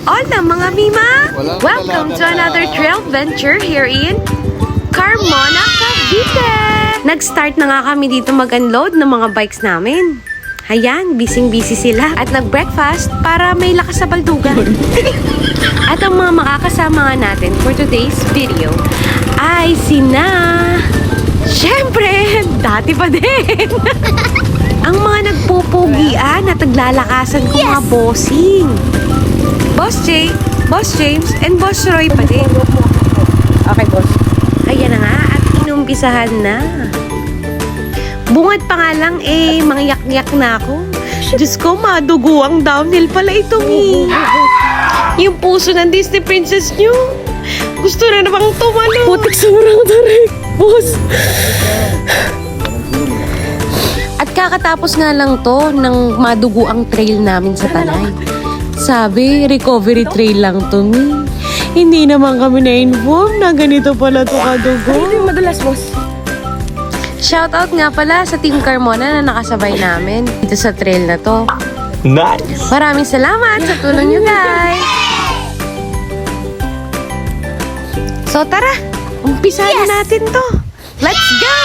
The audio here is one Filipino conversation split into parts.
Hola mga Mima! Welcome to another trail venture here in Carmona, Cavite! Nag-start na nga kami dito mag-unload ng mga bikes namin. Ayan, busy-busy sila at nag-breakfast para may lakas sa baldugan. At ang mga makakasama nga natin for today's video ay Siyempre, dati pa din! Ang mga nagpupugian at naglalakasan ko mga bossing. Boss Jay, Boss James, and Boss Roy pa din. Okay, boss. Ayan na nga at inumpisahan na. Bungad pa nga lang mga yak-yak na ako. Diyos ko, madugo ang downhill pala itong yung puso ng Disney princess nyo. Gusto na namang tumalo. Putik sobrang tarik, boss. At kakatapos nga lang to ng madugo ang trail namin sa Tanay. Sabi, recovery trail lang to, Mi. Hindi naman kami na-inform na ganito pala to kadugo. Ay, madalas, boss. Shoutout nga pala sa Team Carmona na nakasabay namin dito sa trail na to. Nice! Maraming salamat sa tulong nyo, guys! So tara, umpisahan na natin to. Let's go!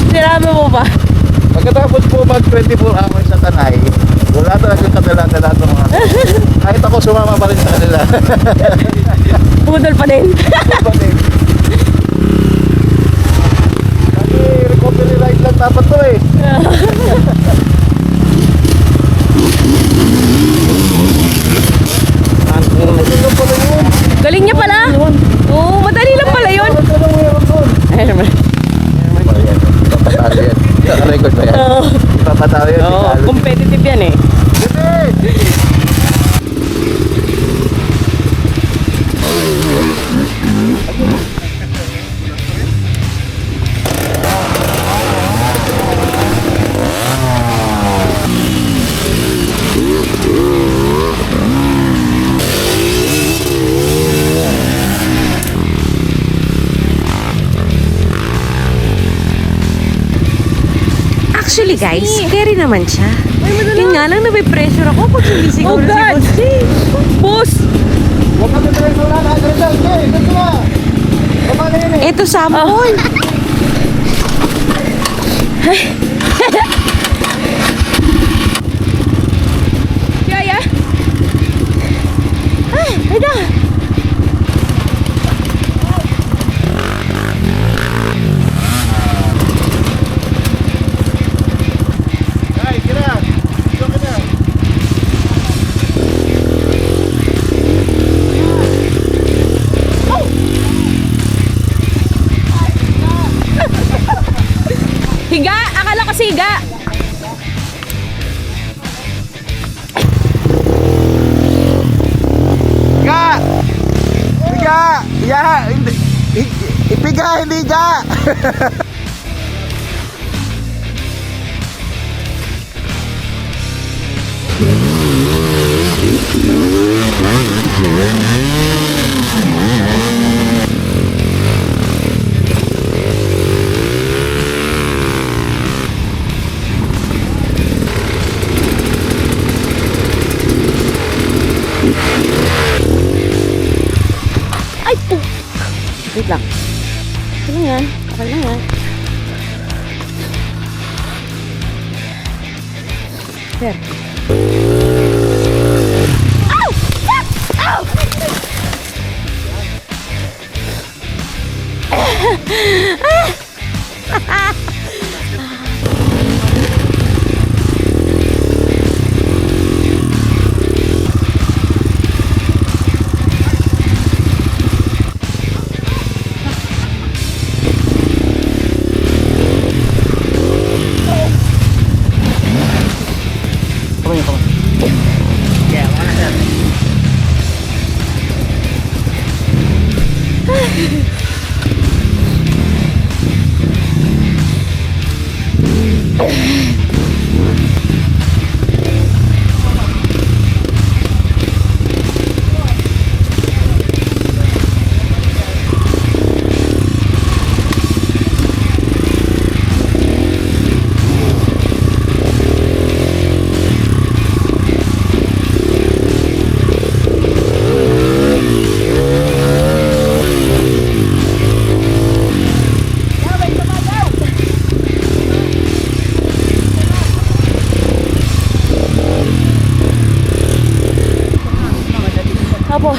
Sinama mo ba? Pagkatapos po mag 24 hours sa Tanay, wala talagang kadala-dala ng mga... Kahit ako sumama pa rin sa kanila. Budol pa din. Kasi recovery ride lang dapat to eh. Galing niya pala. Oo, madali lang pala yun. Ay, naman. Papatalo yan. Record ba yan? Oo. Papatalo yan. Oo, competitive yan eh. Actually guys, carry naman siya. Yun nga lang na may pressure ako pag hindi siguro Oh, God! si Boss! Huwag ka na rin wala na. Dito na. Baba na yun eh. Ito sample. Yaya! Ay, ito! Ay, tira. Dito ka na. Higa! Akala ko higa! Higa! Higa! Ya! Hindi. Ipiga, hindi higa! Sir. Kamay, kamay. Yeah, wala sir. Apo.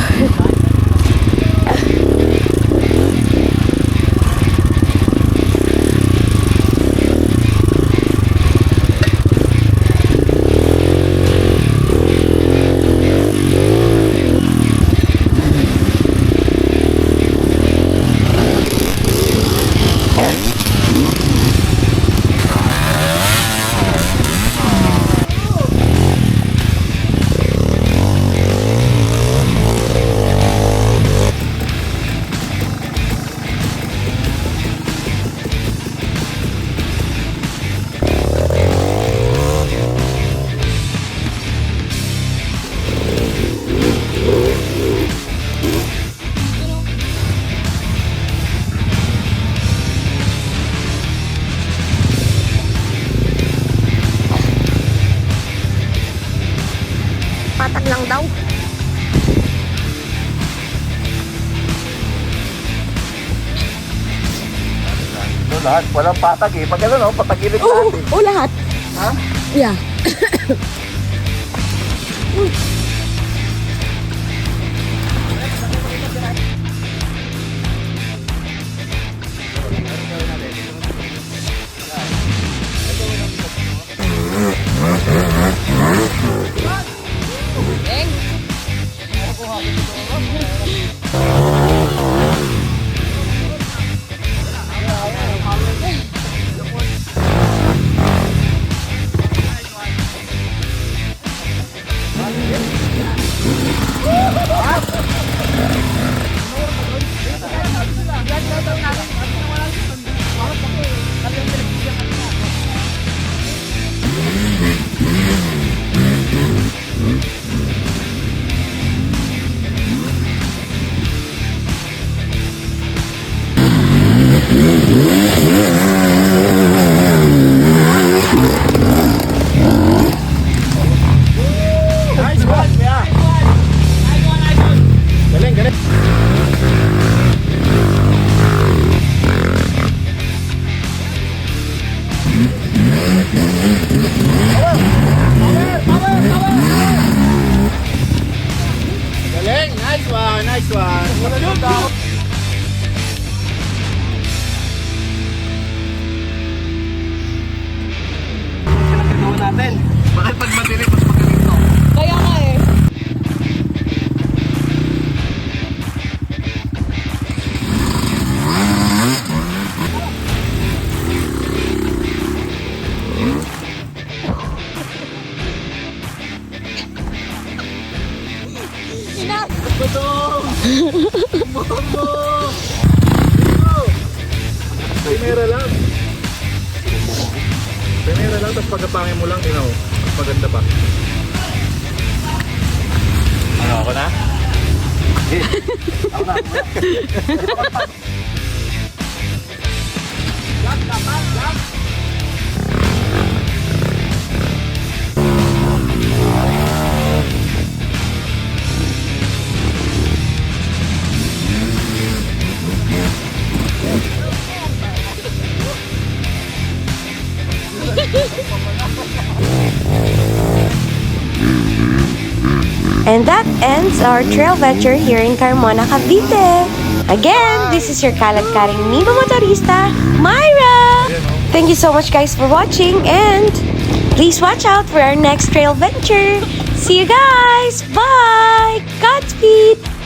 Patag lang daw. No, lahat. Walang patag eh. Pag ano, no, patagilid Oo, natin. oh, lahat. Ha? Yeah. Nice one, yeah. Galing, galing. Galing, nice one, nice one. Natin. Bakit pag madilim mas magaling to? Kaya nga eh. Primera lang. Primera lang, tapos pagkapangin mo lang, mas maganda pa. Ano, ako na? Ako na. And that ends our trail venture here in Carmona, Cavite. Again, this is your kalat-karing Mima Motorista, Myra! Thank you so much guys for watching and please watch out for our next trail venture. See you guys! Bye! Godspeed!